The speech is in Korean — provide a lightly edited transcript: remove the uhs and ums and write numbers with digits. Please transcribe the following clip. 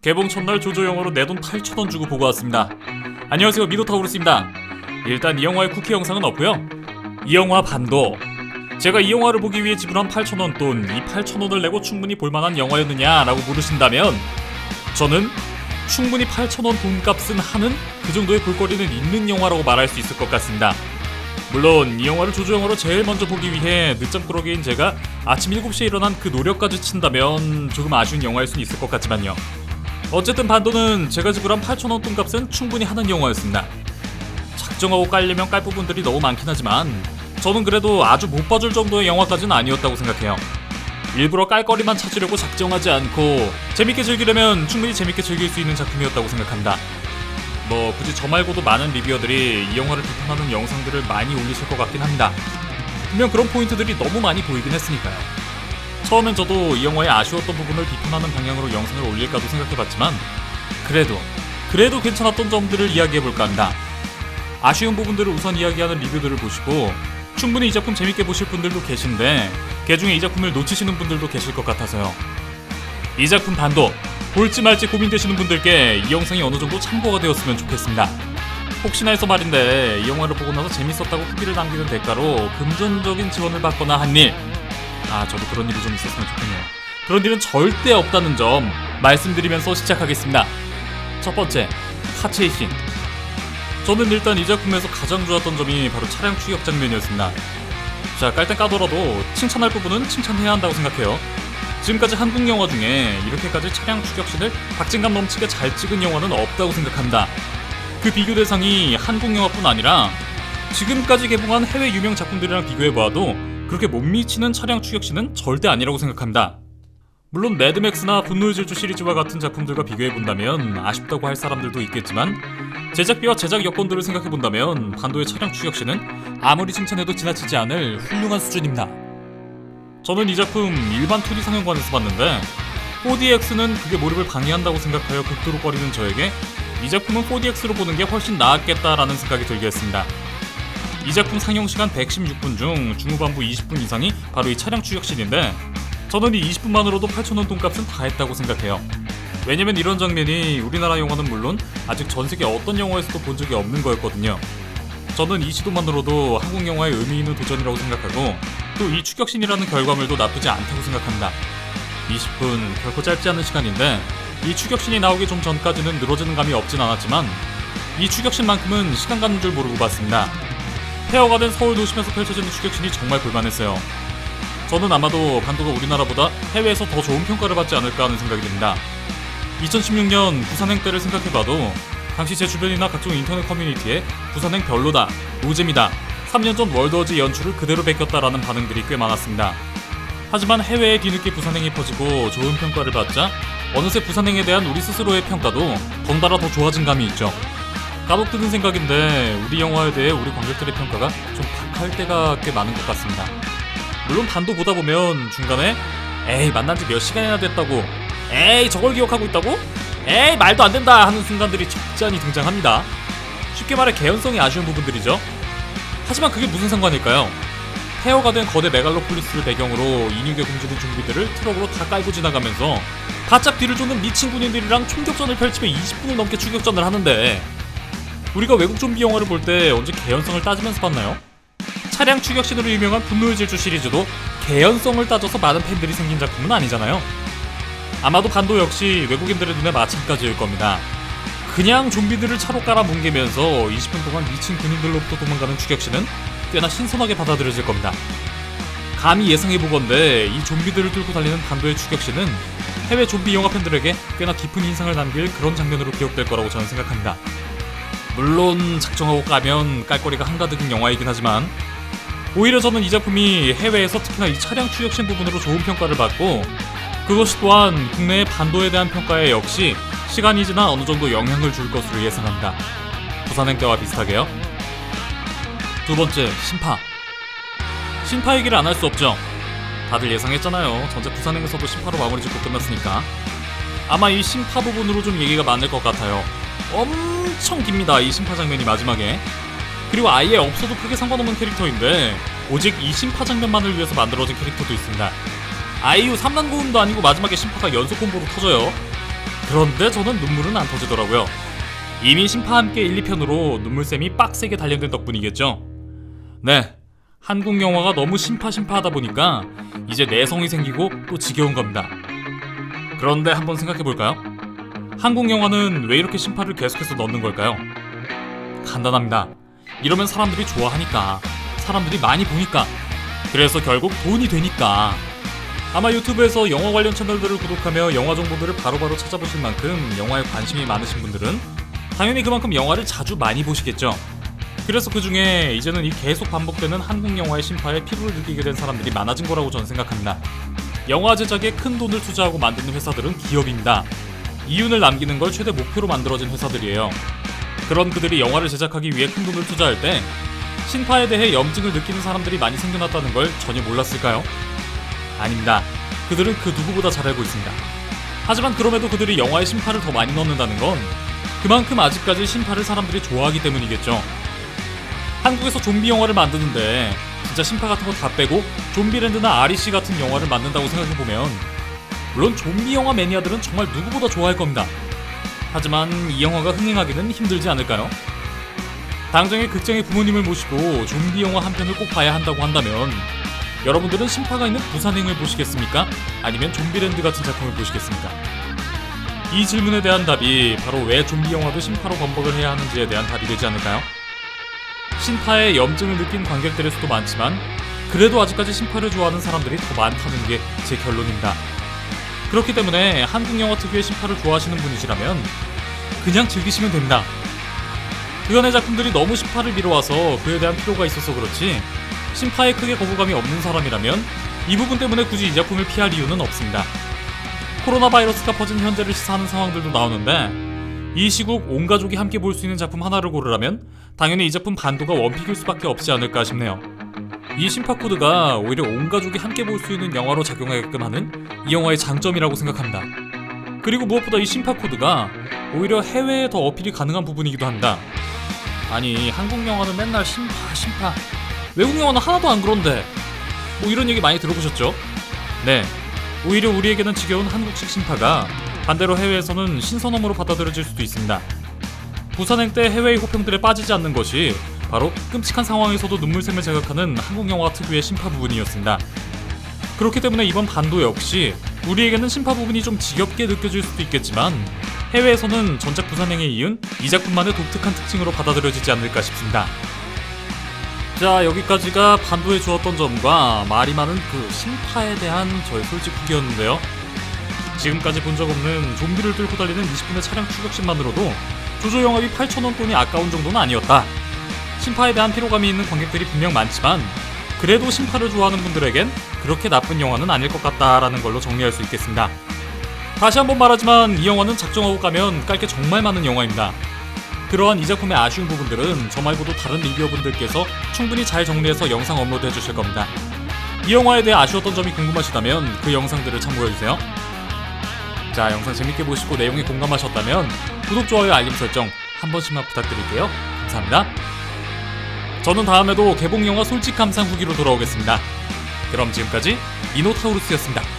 개봉 첫날 조조 영화로 내 돈 8,000원 주고 보고 왔습니다. 안녕하세요, 미도타우루스입니다. 일단 이 영화의 쿠키 영상은 없고요. 이 영화 반도, 제가 이 영화를 보기 위해 지불한 8,000원 돈, 이 8,000원을 내고 충분히 볼만한 영화였느냐라고 물으신다면 저는 충분히 8,000원 돈값은 하는 그 정도의 볼거리는 있는 영화라고 말할 수 있을 것 같습니다. 물론 이 영화를 조조 영화로 제일 먼저 보기 위해 늦잠 꾸러기인 제가 아침 7시에 일어난 그 노력까지 친다면 조금 아쉬운 영화일 수는 있을 것 같지만요. 어쨌든 반도는 제가 지불한 8,000원 돈값은 충분히 하는 영화였습니다. 작정하고 깔려면 깔 부분들이 너무 많긴 하지만 저는 그래도 아주 못 봐줄 정도의 영화까지는 아니었다고 생각해요. 일부러 깔거리만 찾으려고 작정하지 않고 재밌게 즐기려면 충분히 재밌게 즐길 수 있는 작품이었다고 생각합니다. 굳이 저 말고도 많은 리뷰어들이 이 영화를 비판하는 영상들을 많이 올리실 것 같긴 합니다. 분명 그런 포인트들이 너무 많이 보이긴 했으니까요. 처음엔 저도 이 영화의 아쉬웠던 부분을 비판하는 방향으로 영상을 올릴까도 생각해봤지만 그래도 괜찮았던 점들을 이야기해볼까 합니다. 아쉬운 부분들을 우선 이야기하는 리뷰들을 보시고 충분히 이 작품 재밌게 보실 분들도 계신데 그중에 이 작품을 놓치시는 분들도 계실 것 같아서요. 이 작품 반도 볼지 말지 고민되시는 분들께 이 영상이 어느 정도 참고가 되었으면 좋겠습니다. 혹시나 해서 말인데 이 영화를 보고 나서 재밌었다고 후기를 남기는 대가로 금전적인 지원을 받거나 한 일, 저도 그런 일이 좀 있었으면 좋겠네요. 그런 일은 절대 없다는 점 말씀드리면서 시작하겠습니다. 첫 번째, 카체이신. 저는 일단 이 작품에서 가장 좋았던 점이 바로 차량 추격 장면이었습니다. 깔 땐 까더라도 칭찬할 부분은 칭찬해야 한다고 생각해요. 지금까지 한국 영화 중에 이렇게까지 차량 추격신을 박진감 넘치게 잘 찍은 영화는 없다고 생각합니다. 그 비교 대상이 한국 영화뿐 아니라 지금까지 개봉한 해외 유명 작품들이랑 비교해봐도 그렇게 못 미치는 차량 추격신은 절대 아니라고 생각합니다. 물론 매드맥스나 분노의 질주 시리즈와 같은 작품들과 비교해본다면 아쉽다고 할 사람들도 있겠지만 제작비와 제작 여건들을 생각해본다면 반도의 차량 추격신은 아무리 칭찬해도 지나치지 않을 훌륭한 수준입니다. 저는 이 작품 일반 2D 상영관에서 봤는데 4DX는 그게 몰입을 방해한다고 생각하여 극도로 꺼리는 저에게 이 작품은 4DX로 보는 게 훨씬 나았겠다라는 생각이 들게 했습니다. 이 작품 상영시간 116분 중 중후반부 20분 이상이 바로 이 차량 추격신인데 저는 이 20분만으로도 8,000원 돈값은 다 했다고 생각해요. 왜냐면 이런 장면이 우리나라 영화는 물론 아직 전세계 어떤 영화에서도 본 적이 없는 거였거든요. 저는 이 시도만으로도 한국 영화의 의미 있는 도전이라고 생각하고 또 이 추격신이라는 결과물도 나쁘지 않다고 생각합니다. 20분 결코 짧지 않은 시간인데 이 추격신이 나오기 좀 전까지는 늘어지는 감이 없진 않았지만 이 추격신만큼은 시간 가는 줄 모르고 봤습니다. 폐허가 된 서울 도심에서 펼쳐지는 추격신이 정말 볼만했어요. 저는 아마도 반도가 우리나라보다 해외에서 더 좋은 평가를 받지 않을까 하는 생각이 듭니다. 2016년 부산행 때를 생각해봐도 당시 제 주변이나 각종 인터넷 커뮤니티에 부산행 별로다, 노잼이다, 3년 전 월드워즈 연출을 그대로 베꼈다라는 반응들이 꽤 많았습니다. 하지만 해외에 뒤늦게 부산행이 퍼지고 좋은 평가를 받자 어느새 부산행에 대한 우리 스스로의 평가도 덩달아 더 좋아진 감이 있죠. 까먹 드는 생각인데 우리 영화에 대해 우리 관객들의 평가가 좀 박할 때가 꽤 많은 것 같습니다. 물론 반도 보다 보면 중간에 에이 만난 지 몇 시간이나 됐다고, 에이 저걸 기억하고 있다고? 에이 말도 안 된다 하는 순간들이 적잖이 등장합니다. 쉽게 말해 개연성이 아쉬운 부분들이죠. 하지만 그게 무슨 상관일까요? 폐허가 된 거대 메갈로폴리스를 배경으로 인육에 굶주린 좀비들을 트럭으로 다 깔고 지나가면서 바짝 뒤를 쫓는 미친 군인들이랑 총격전을 펼치며 20분을 넘게 추격전을 하는데 우리가 외국 좀비 영화를 볼 때 언제 개연성을 따지면서 봤나요? 차량 추격신으로 유명한 분노의 질주 시리즈도 개연성을 따져서 많은 팬들이 생긴 작품은 아니잖아요. 아마도 반도 역시 외국인들의 눈에 마찬가지일 겁니다. 그냥 좀비들을 차로 깔아 뭉개면서 20분 동안 미친 군인들로부터 도망가는 추격신은 꽤나 신선하게 받아들여질 겁니다. 감히 예상해보건대 이 좀비들을 뚫고 달리는 반도의 추격신은 해외 좀비 영화 팬들에게 꽤나 깊은 인상을 남길 그런 장면으로 기억될 거라고 저는 생각합니다. 물론 작정하고 까면 깔거리가 한가득인 영화이긴 하지만 오히려 저는 이 작품이 해외에서 특히나 이 차량 추격신 부분으로 좋은 평가를 받고 그것이 또한 국내의 반도에 대한 평가에 역시 시간이 지나 어느 정도 영향을 줄 것으로 예상합니다. 부산행 때와 비슷하게요. 두 번째, 신파 얘기를 안 할 수 없죠. 다들 예상했잖아요. 전체 부산행에서도 신파로 마무리 짓고 끝났으니까. 아마 이 신파 부분으로 좀 얘기가 많을 것 같아요. 엄청 깁니다, 이 신파 장면이 마지막에. 그리고 아예 없어도 크게 상관없는 캐릭터인데 오직 이 신파 장면만을 위해서 만들어진 캐릭터도 있습니다. 아이유 3단 고음도 아니고 마지막에 신파가 연속 콤보로 터져요. 그런데 저는 눈물은 안 터지더라고요. 이미 신파 함께 1, 2편으로 눈물샘이 빡세게 단련된 덕분이겠죠. 네, 한국 영화가 너무 신파하다 보니까 이제 내성이 생기고 또 지겨운 겁니다. 그런데 한번 생각해볼까요? 한국 영화는 왜 이렇게 신파를 계속해서 넣는 걸까요? 간단합니다. 이러면 사람들이 좋아하니까, 사람들이 많이 보니까, 그래서 결국 돈이 되니까. 아마 유튜브에서 영화 관련 채널들을 구독하며 영화 정보들을 바로바로 찾아보실 만큼 영화에 관심이 많으신 분들은 당연히 그만큼 영화를 자주 많이 보시겠죠. 그래서 그 중에 이제는 이 계속 반복되는 한국 영화의 신파에 피로를 느끼게 된 사람들이 많아진 거라고 저는 생각합니다. 영화 제작에 큰 돈을 투자하고 만드는 회사들은 기업입니다. 이윤을 남기는 걸 최대 목표로 만들어진 회사들이에요. 그런 그들이 영화를 제작하기 위해 큰 돈을 투자할 때 신파에 대해 염증을 느끼는 사람들이 많이 생겨났다는 걸 전혀 몰랐을까요? 아닙니다. 그들은 그 누구보다 잘 알고 있습니다. 하지만 그럼에도 그들이 영화에 신파를 더 많이 넣는다는 건 그만큼 아직까지 신파를 사람들이 좋아하기 때문이겠죠. 한국에서 좀비 영화를 만드는데 진짜 신파 같은 거 다 빼고 좀비랜드나 REC 같은 영화를 만든다고 생각해보면 물론 좀비 영화 매니아들은 정말 누구보다 좋아할 겁니다. 하지만 이 영화가 흥행하기는 힘들지 않을까요? 당장에 극장에 부모님을 모시고 좀비 영화 한 편을 꼭 봐야 한다고 한다면 여러분들은 신파가 있는 부산행을 보시겠습니까? 아니면 좀비랜드 같은 작품을 보시겠습니까? 이 질문에 대한 답이 바로 왜 좀비 영화도 신파로 번복을 해야 하는지에 대한 답이 되지 않을까요? 신파에 염증을 느낀 관객들의 수도 많지만 그래도 아직까지 신파를 좋아하는 사람들이 더 많다는 게 제 결론입니다. 그렇기 때문에 한국 영화 특유의 신파를 좋아하시는 분이시라면 그냥 즐기시면 됩니다. 그간의 작품들이 너무 신파를 미뤄와서 그에 대한 필요가 있어서 그렇지 신파에 크게 거부감이 없는 사람이라면 이 부분 때문에 굳이 이 작품을 피할 이유는 없습니다. 코로나 바이러스가 퍼진 현재를 시사하는 상황들도 나오는데 이 시국 온 가족이 함께 볼 수 있는 작품 하나를 고르라면 당연히 이 작품 반도가 원픽일 수밖에 없지 않을까 싶네요. 이 신파 코드가 오히려 온 가족이 함께 볼 수 있는 영화로 작용하게끔 하는 이 영화의 장점이라고 생각합니다. 그리고 무엇보다 이 신파 코드가 오히려 해외에 더 어필이 가능한 부분이기도 합니다. 아니 한국 영화는 맨날 신파 외국 영화는 하나도 안 그런데 뭐 이런 얘기 많이 들어보셨죠? 네, 오히려 우리에게는 지겨운 한국식 신파가 반대로 해외에서는 신선함으로 받아들여질 수도 있습니다. 부산행 때 해외의 호평들에 빠지지 않는 것이 바로 끔찍한 상황에서도 눈물샘을 자극하는 한국 영화 특유의 신파 부분이었습니다. 그렇기 때문에 이번 반도 역시 우리에게는 신파 부분이 좀 지겹게 느껴질 수도 있겠지만 해외에서는 전작 부산행에 이은 이 작품만의 독특한 특징으로 받아들여지지 않을까 싶습니다. 자, 여기까지가 반도에 주었던 점과 말이 많은 그 신파에 대한 저의 솔직 후기였는데요. 지금까지 본 적 없는 좀비를 뚫고 달리는 20분의 차량 추격신만으로도 조조 영화비 8,000원 돈이 아까운 정도는 아니었다. 신파에 대한 피로감이 있는 관객들이 분명 많지만 그래도 신파를 좋아하는 분들에겐 그렇게 나쁜 영화는 아닐 것 같다라는 걸로 정리할 수 있겠습니다. 다시 한번 말하지만 이 영화는 작정하고 가면 깔 게 정말 많은 영화입니다. 그러한 이 작품의 아쉬운 부분들은 저 말고도 다른 리뷰어분들께서 충분히 잘 정리해서 영상 업로드 해주실 겁니다. 이 영화에 대해 아쉬웠던 점이 궁금하시다면 그 영상들을 참고해주세요. 자, 영상 재밌게 보시고 내용에 공감하셨다면 구독, 좋아요, 알림 설정 한 번씩만 부탁드릴게요. 감사합니다. 저는 다음에도 개봉 영화 솔직 감상 후기로 돌아오겠습니다. 그럼 지금까지 미노타우루스였습니다.